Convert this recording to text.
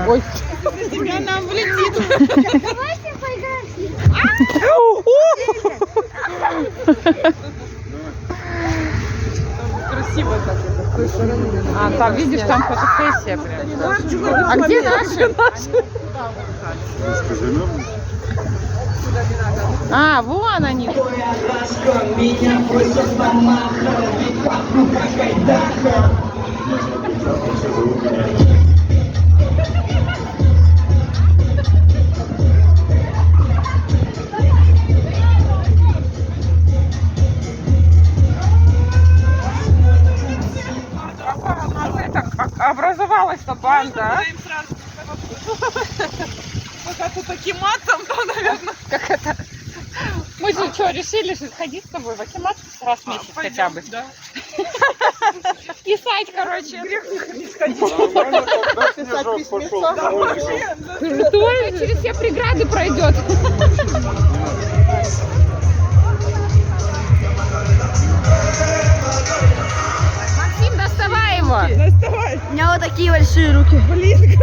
Ой. Тебя нам влетит. Давайте поиграем с ним. Красиво так. А, там, видишь, там фотосессия прям. А где наши? А, вон они. Меня просят помахать, пахну как Айдаха. Образовалась-то банда, а? Пока ты таким матом, то, наверное, Как это? Мы же что, решили же ходить с тобой в Акимат раз в месяц хотя бы. Да. Писать, короче. Писать письмецо. Крутой, через все преграды пройдет. Максим, доставай его. Доставай. У меня вот такие большие руки. Блин,